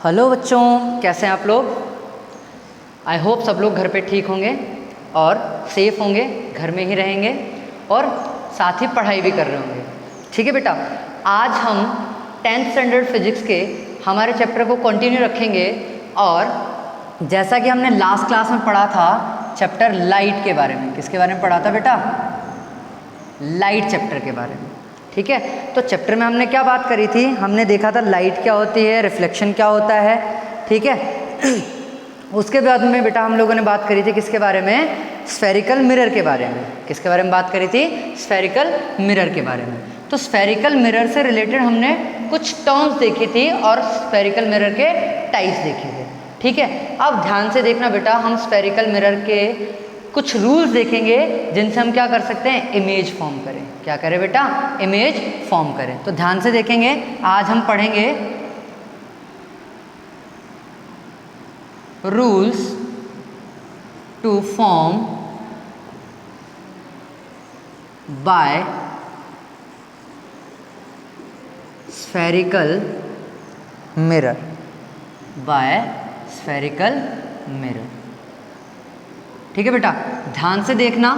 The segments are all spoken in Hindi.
हेलो बच्चों, कैसे हैं आप लोग। आई होप सब लोग घर पे ठीक होंगे और सेफ होंगे, घर में ही रहेंगे और साथ ही पढ़ाई भी कर रहे होंगे। ठीक है बेटा, आज हम 10th स्टैंडर्ड फिजिक्स के हमारे चैप्टर को कंटिन्यू रखेंगे और जैसा कि हमने लास्ट क्लास में पढ़ा था चैप्टर लाइट के बारे में। किसके बारे में पढ़ा था बेटा? लाइट चैप्टर के बारे में। ठीक है, तो चैप्टर में हमने क्या बात करी थी? हमने देखा था लाइट क्या होती है, रिफ्लेक्शन क्या होता है। ठीक है उसके बाद में बेटा हम लोगों ने बात करी थी किसके बारे में? स्फेरिकल मिरर के बारे में। किसके बारे में बात करी थी? स्फेरिकल मिरर के बारे में। तो स्फेरिकल मिरर से रिलेटेड हमने कुछ टर्म्स देखी थी और स्फेरिकल मिरर के टाइप्स देखे थे। ठीक है, अब ध्यान से देखना बेटा, हम स्फेरिकल मिरर के कुछ रूल्स देखेंगे जिनसे हम क्या कर सकते हैं? इमेज फॉर्म करें। क्या करें बेटा? इमेज फॉर्म करें। तो ध्यान से देखेंगे, आज हम पढ़ेंगे rules to form by spherical mirror. By spherical mirror. ठीक है बेटा, ध्यान से देखना,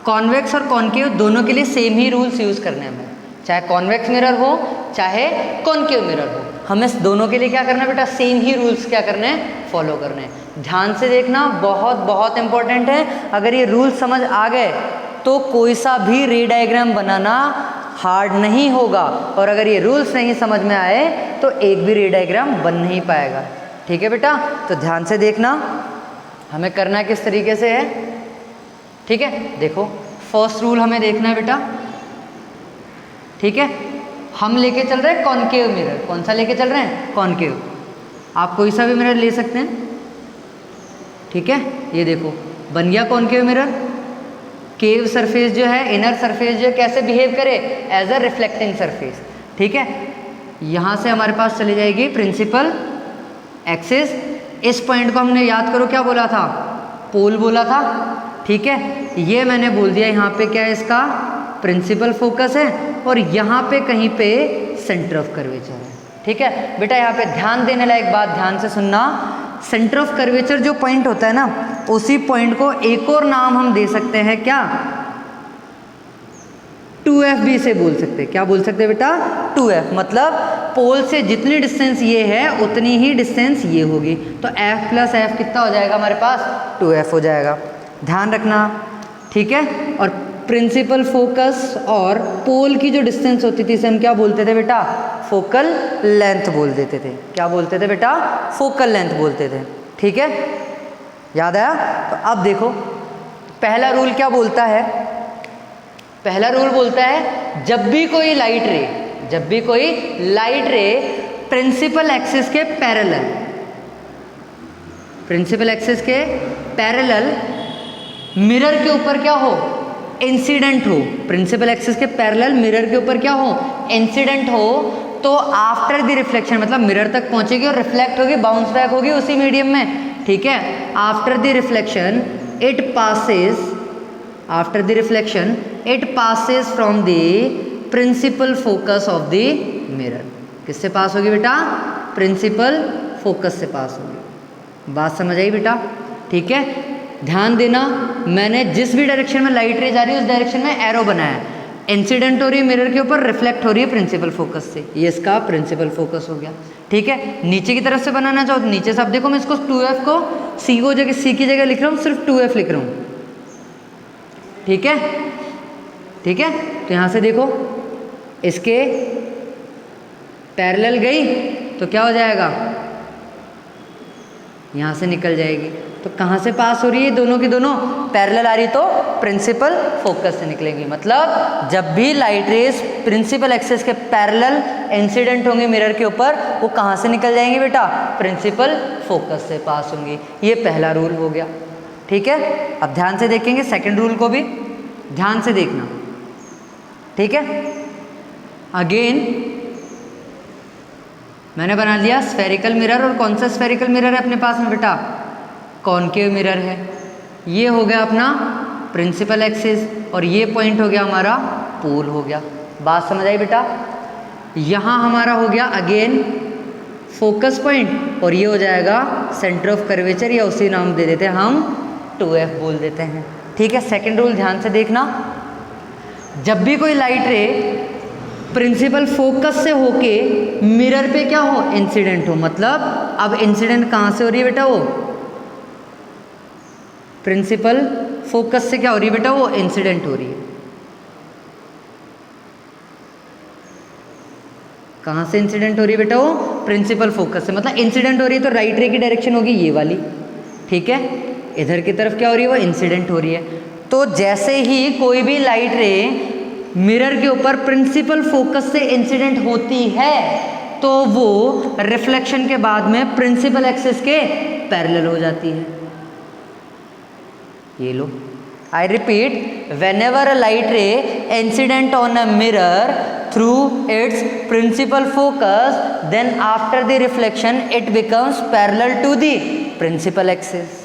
कॉन्वेक्स और कॉन्केव दोनों के लिए सेम ही रूल्स यूज़ करने हैं हमें। चाहे कॉन्वेक्स मिरर हो चाहे कॉन्केव मिरर हो, हमें दोनों के लिए क्या करना है बेटा? सेम ही रूल्स क्या करने हैं? फॉलो करने हैं। ध्यान से देखना, बहुत बहुत इंपॉर्टेंट है। अगर ये रूल्स समझ आ गए तो कोई सा भी रे डायग्राम बनाना हार्ड नहीं होगा, और अगर ये रूल्स नहीं समझ में आए तो एक भी रे डायग्राम बन नहीं पाएगा। ठीक है बेटा, तो ध्यान से देखना हमें करना किस तरीके से है। ठीक है, देखो फर्स्ट रूल हमें देखना है बेटा। ठीक है, हम लेके चल रहे हैं कॉन्केव मिरर। कौन सा लेके चल रहे हैं? कॉन्केव। आप कोई सा भी मिरर ले सकते हैं। ठीक है, ये देखो बन गया कॉन्केव मिरर। केव सरफेस जो है, इनर सरफेस जो है, कैसे बिहेव करे? As a reflecting surface. ठीक है, यहाँ से हमारे पास चली जाएगी प्रिंसिपल एक्सिस। इस पॉइंट को हमने याद करो क्या बोला था? पोल बोला था। ठीक है, ये मैंने बोल दिया यहाँ पे क्या है इसका? प्रिंसिपल फोकस है, और यहाँ पे कहीं पे सेंटर ऑफ कर्वेचर है। ठीक है बेटा, यहाँ पे ध्यान देने लायक बात, ध्यान से सुनना। सेंटर ऑफ कर्वेचर जो पॉइंट होता है ना, उसी पॉइंट को एक और नाम हम दे सकते हैं क्या? 2F भी से बोल सकते हैं। क्या बोल सकते हैं बेटा? 2F। मतलब पोल से जितनी डिस्टेंस ये है उतनी ही डिस्टेंस ये होगी, तो F प्लस F कितना हो जाएगा हमारे पास? 2F हो जाएगा। ध्यान रखना। ठीक है, और प्रिंसिपल फोकस और पोल की जो डिस्टेंस होती थी इसे हम क्या बोलते थे बेटा? फोकल लेंथ बोल देते थे। क्या बोलते थे बेटा? फोकल लेंथ बोलते थे। ठीक है, याद आया? तो अब देखो पहला रूल क्या बोलता है? पहला रूल बोलता है जब भी कोई लाइट रे प्रिंसिपल एक्सिस के पैरेलल, प्रिंसिपल एक्सिस के पैरेलल मिरर के ऊपर क्या हो? इंसिडेंट हो। प्रिंसिपल एक्सिस के पैरेलल मिरर के ऊपर क्या हो? इंसिडेंट हो, तो आफ्टर द रिफ्लेक्शन, मतलब मिरर तक पहुंचेगी और रिफ्लेक्ट होगी, बाउंस बैक होगी उसी मीडियम में। ठीक है, after the reflection it passes from the principal focus of the mirror. किससे पास होगी बेटा? प्रिंसिपल फोकस से पास होगी। बात समझ आई बेटा? ठीक है, ध्यान देना, मैंने जिस भी डायरेक्शन में लाइट रे जा रही है उस डायरेक्शन में एरो बनाया है। इंसिडेंट हो रही है मिरर के ऊपर, रिफ्लेक्ट हो रही है प्रिंसिपल फोकस से, ये इसका प्रिंसिपल फोकस हो गया। ठीक है, नीचे की तरफ से बनाना चाहो तो नीचे से। आप देखो मैं इसको 2F को C की जगह लिख रहा हूँ, सिर्फ 2F लिख रहा हूँ। ठीक है, ठीक है, तो यहाँ से देखो इसके पैरेलल गई तो क्या हो जाएगा? यहाँ से निकल जाएगी। तो कहाँ से पास हो रही है? दोनों की दोनों पैरेलल आ रही तो प्रिंसिपल फोकस से निकलेंगी। मतलब जब भी लाइट रेस प्रिंसिपल एक्सिस के पैरेलल इंसिडेंट होंगे मिरर के ऊपर, वो कहाँ से निकल जाएंगी बेटा? प्रिंसिपल फोकस से पास होंगी। ये पहला रूल हो गया। ठीक है, अब ध्यान से देखेंगे सेकंड रूल को भी, ध्यान से देखना। ठीक है, अगेन मैंने बना लिया स्फेरिकल मिरर। और कौन सा स्फेरिकल मिरर है अपने पास में बेटा? कॉन्केव मिरर है। ये हो गया अपना प्रिंसिपल एक्सिस, और ये पॉइंट हो गया हमारा पोल हो गया। बात समझ आई बेटा? यहाँ हमारा हो गया अगेन फोकस पॉइंट और ये हो जाएगा सेंटर ऑफ कर्वेचर, या उसी नाम दे देते हैं हम 2F बोल देते हैं। ठीक है, सेकंड रूल ध्यान से देखना, जब भी कोई लाइट रे प्रिंसिपल फोकस से होके मिरर पे क्या हो, इंसिडेंट हो, मतलब अब इंसिडेंट कहाँ से हो रही है बेटा, वो प्रिंसिपल फोकस से क्या हो रही है बेटा, वो इंसिडेंट हो रही है। कहाँ से इंसिडेंट हो रही है बेटा, वो प्रिंसिपल फोकस से, मतलब इंसिडेंट हो रही है तो राइट रे की डायरेक्शन होगी ये वाली। ठीक है, इधर की तरफ क्या हो रही है, वो इंसिडेंट हो रही है। तो जैसे ही कोई भी लाइट रे मिरर के ऊपर प्रिंसिपल फोकस से इंसिडेंट होती है तो वो रिफ्लेक्शन के बाद में प्रिंसिपल एक्सिस के पैरेलल हो जाती है। ये लो, I repeat, whenever a light ray incident on a mirror through its principal focus, then after the reflection it becomes parallel to the principal axis।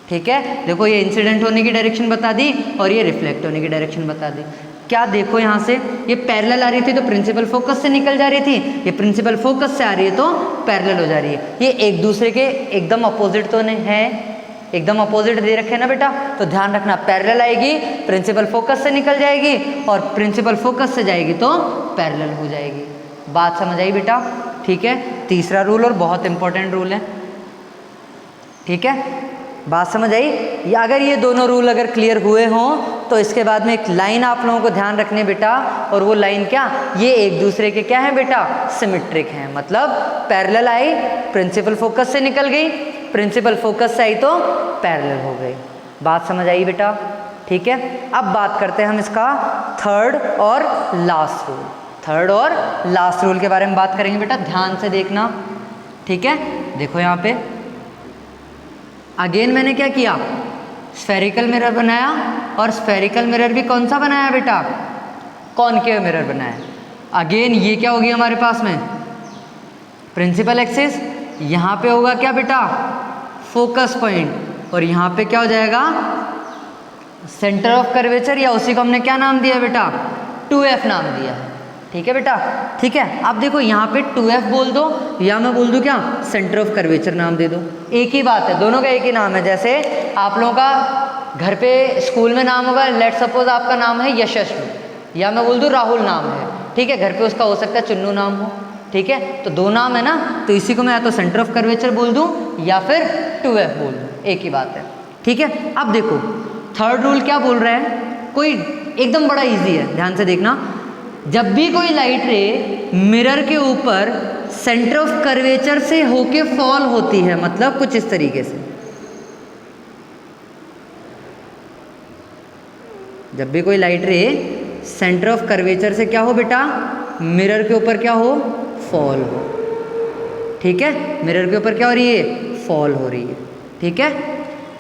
ठीक है, देखो ये इंसिडेंट होने की डायरेक्शन बता दी और ये रिफ्लेक्ट होने की डायरेक्शन बता दी। क्या देखो यहाँ से, ये पैरेलल आ रही थी तो प्रिंसिपल फोकस से निकल जा रही थी, ये प्रिंसिपल फोकस से आ रही है तो पैरेलल हो जा रही है। ये एक दूसरे के एकदम अपोजिट तो नहीं है, एकदम अपोजिट दे रखे ना बेटा, तो ध्यान रखना, पैरेलल आएगी प्रिंसिपल फोकस से निकल जाएगी और प्रिंसिपल फोकस से जाएगी तो पैरेलल हो जाएगी। बात समझ आई बेटा? ठीक है, तीसरा रूल और बहुत इंपॉर्टेंट रूल है। ठीक है, बात समझ आई? या अगर ये दोनों रूल अगर क्लियर हुए हों तो इसके बाद में एक लाइन आप लोगों को ध्यान रखने बेटा, और वो लाइन क्या, ये एक दूसरे के क्या है बेटा, सिमेट्रिक हैं। मतलब पैरेलल आई, प्रिंसिपल फोकस से निकल गई, प्रिंसिपल फोकस से आई तो पैरेलल हो गई। बात समझ आई बेटा? ठीक है, अब बात करते हैं हम इसका थर्ड और लास्ट रूल। थर्ड और लास्ट रूल के बारे में बात करेंगे बेटा, ध्यान से देखना। ठीक है, देखो यहाँ पे अगेन मैंने क्या किया, स्फेरिकल मिरर बनाया, और स्फेरिकल मिरर भी कौन सा बनाया बेटा, कॉनकेव मिरर बनाया। अगेन ये क्या होगी हमारे पास में, प्रिंसिपल एक्सिस, यहाँ पे होगा क्या बेटा, फोकस पॉइंट, और यहाँ पे क्या हो जाएगा, सेंटर ऑफ कर्वेचर, या उसी को हमने क्या नाम दिया बेटा, 2F नाम दिया है। ठीक है बेटा? ठीक है, अब देखो यहाँ पे 2F बोल दो या मैं बोल दूँ क्या, सेंटर ऑफ कर्वेचर नाम दे दो, एक ही बात है, दोनों का एक ही नाम है। जैसे आप लोगों का घर पे स्कूल में नाम होगा, लेट सपोज आपका नाम है यशस्वी, या मैं बोल दूँ राहुल नाम है। ठीक है, घर पे उसका हो सकता है चुन्नू नाम हो। ठीक है, तो दो नाम है ना, तो इसी को मैं या तो सेंटर ऑफ कर्वेचर बोल दूँ या फिर 2F बोल दूँ, एक ही बात है। ठीक है, अब देखो थर्ड रूल क्या बोल रहा है, कोई एकदम बड़ा इजी है, ध्यान से देखना। जब भी कोई लाइट रे मिरर के ऊपर सेंटर ऑफ कर्वेचर से होके फॉल होती है, मतलब कुछ इस तरीके से, जब भी कोई लाइट रे सेंटर ऑफ कर्वेचर से क्या हो बेटा, मिरर के ऊपर क्या हो, फॉल हो। ठीक है, मिरर के ऊपर क्या हो रही है, फॉल हो रही है। ठीक है,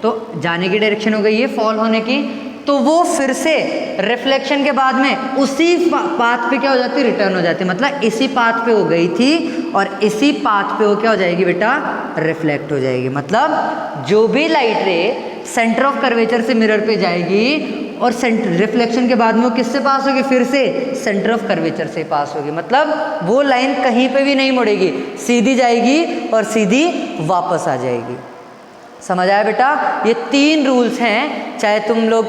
तो जाने की डायरेक्शन हो गई है फॉल होने की, तो वो फिर से रिफ्लेक्शन के बाद में उसी पाथ पे क्या हो जाती है, रिटर्न हो जाती है। मतलब इसी पाथ पे हो गई थी और इसी पाथ पे वो क्या हो जाएगी बेटा, रिफ्लेक्ट हो जाएगी। मतलब जो भी लाइट रे सेंटर ऑफ कर्वेचर से मिरर पे जाएगी और सेंटर रिफ्लेक्शन के बाद में वो किससे पास होगी, फिर से सेंटर ऑफ कर्वेचर से पास होगी। मतलब वो लाइन कहीं पे भी नहीं मुड़ेगी, सीधी जाएगी और सीधी वापस आ जाएगी। समझ आया बेटा? ये तीन रूल्स हैं, चाहे तुम लोग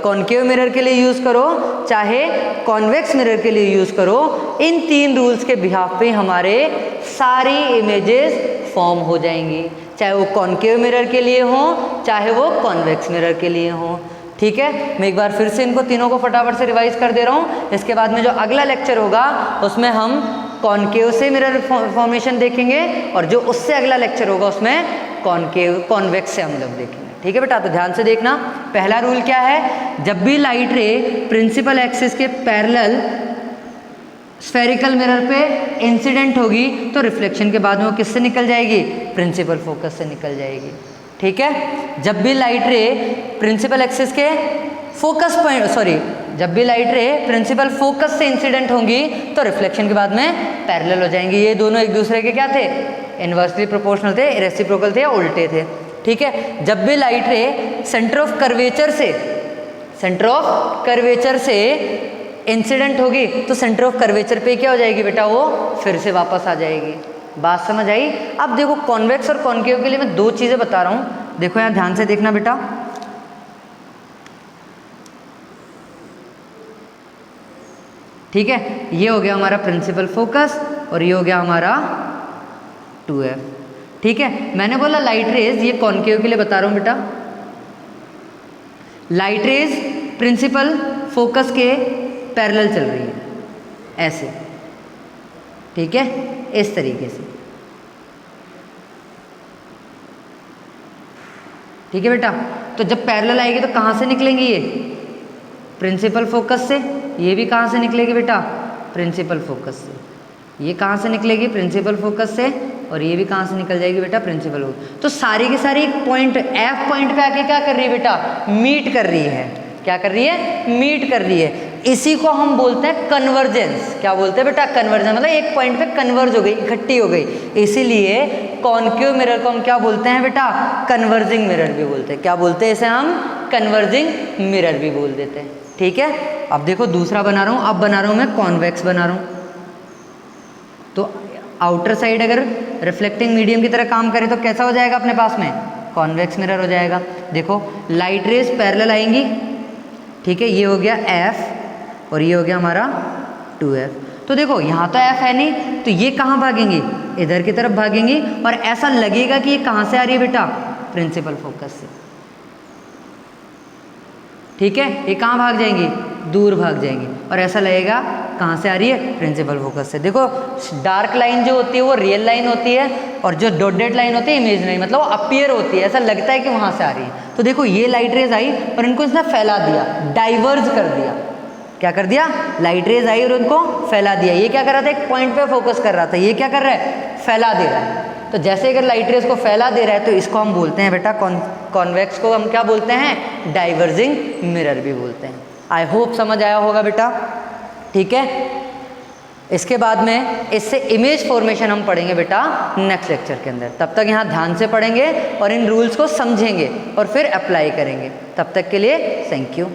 कॉनकेव मिरर के लिए यूज़ करो, चाहे कॉन्वेक्स मिरर के लिए यूज़ करो, इन तीन रूल्स के बिहाफ पे हमारे सारी इमेजेस फॉर्म हो जाएंगी, चाहे वो कॉनकेव मिरर के लिए हो, चाहे वो कॉन्वेक्स मिरर के लिए हो। ठीक है, मैं एक बार फिर से इनको तीनों को फटाफट से रिवाइज कर दे रहा हूँ। इसके बाद में जो अगला लेक्चर होगा उसमें हम कॉनकेव से मिरर फॉर्मेशन देखेंगे, और जो उससे अगला लेक्चर होगा उसमें कॉन्वेक्स से हम लोग देखेंगे। ठीक है बेटा, तो ध्यान से देखना। पहला रूल क्या है, जब भी लाइट रे प्रिंसिपल एक्सिस के पैरेलल स्फेरिकल मिरर पे इंसिडेंट होगी तो रिफ्लेक्शन के बाद में वो किससे निकल जाएगी, प्रिंसिपल फोकस से निकल जाएगी। ठीक है, जब भी लाइट रे प्रिंसिपल एक्सिस के फोकस पॉइंट जब भी लाइट रे प्रिंसिपल फोकस से इंसिडेंट होंगी तो रिफ्लेक्शन के बाद में पैरेलल हो जाएंगी। ये दोनों एक दूसरे के क्या थे, इन्वर्सली प्रोपोर्शनल थे, रेसिप्रोकल थे या उल्टे थे। ठीक है, जब भी लाइट रे सेंटर ऑफ कर्वेचर से इंसिडेंट होगी तो सेंटर ऑफ कर्वेचर पे क्या हो जाएगी बेटा, वो फिर से वापस आ जाएगी। बात समझ आई? अब देखो कॉन्वेक्स और कॉन्केव के लिए मैं 2 चीज़ें बता रहा हूँ, देखो यहाँ ध्यान से देखना बेटा। ठीक है, ये हो गया हमारा प्रिंसिपल फोकस और ये हो गया हमारा 2F। ठीक है, मैंने बोला लाइट रेज, ये कॉन्केव के लिए बता रहा हूँ बेटा। लाइट रेज प्रिंसिपल फोकस के पैरेलल चल रही है ऐसे, ठीक है, इस तरीके से। ठीक है बेटा, तो जब पैरेलल आएगी तो कहाँ से निकलेंगी ये? प्रिंसिपल फोकस से। ये भी कहाँ से निकलेगी बेटा? प्रिंसिपल फोकस से। ये कहाँ से निकलेगी? प्रिंसिपल फोकस से। और ये भी कहाँ से निकल जाएगी बेटा? Principal focus. तो सारी की सारी एक पॉइंट F पॉइंट पे आके क्या कर रही है बेटा? मीट कर रही है। क्या कर रही है? मीट कर रही है। इसी को हम बोलते हैं कन्वर्जेंस। क्या बोलते हैं बेटा? कन्वर्जेंस, मतलब एक पॉइंट पे कन्वर्ज हो गई, इकट्ठी हो गई। इसीलिए कॉन्केव मिरर को हम क्या बोलते हैं बेटा? कन्वर्जिंग मिरर भी बोलते हैं। क्या बोलते हैं इसे हम? कन्वर्जिंग मिरर भी बोल देते हैं। ठीक है, अब देखो दूसरा बना रहा हूँ, अब बना रहा हूँ मैं कॉन्वेक्स बना रहा हूँ। तो आउटर साइड अगर रिफ्लेक्टिंग मीडियम की तरह काम करे तो कैसा हो जाएगा अपने पास में? कॉन्वेक्स मिरर हो जाएगा। देखो लाइट रेज पैरेलल आएंगी, ठीक है, ये हो गया F और ये हो गया हमारा 2F। तो देखो यहाँ तो F है नहीं, तो ये कहाँ भागेंगी? इधर की तरफ भागेंगी। और ऐसा लगेगा कि ये कहाँ से आ रही है बेटा? प्रिंसिपल फोकस से। ठीक है, ये कहाँ भाग जाएंगी? दूर भाग जाएंगी। और ऐसा लगेगा कहाँ से आ रही है? प्रिंसिपल फोकस से। देखो डार्क लाइन जो होती है वो रियल लाइन होती है, और जो डॉटेड लाइन होती है इमेजिनरी, मतलब वो अपीयर होती है, ऐसा लगता है कि वहाँ से आ रही है। तो देखो ये लाइट रेज आई और इनको इसने फैला दिया, डाइवर्ज कर दिया। क्या कर दिया? लाइट रेज आई और उनको फैला दिया। ये क्या कर रहा था? एक पॉइंट पे फोकस कर रहा था, ये क्या कर रहा है? फैला दे रहा है। तो जैसे अगर लाइट रेज को फैला दे रहा है तो इसको हम बोलते हैं बेटा कॉन्वेक्स को हम क्या बोलते हैं? डाइवर्जिंग मिरर भी बोलते हैं। आई होप समझ आया होगा बेटा। ठीक है, इसके बाद में इससे इमेज फॉर्मेशन हम पढ़ेंगे बेटा नेक्स्ट लेक्चर के अंदर। तब तक यहाँ ध्यान से पढ़ेंगे और इन रूल्स को समझेंगे और फिर अप्लाई करेंगे। तब तक के लिए थैंक यू।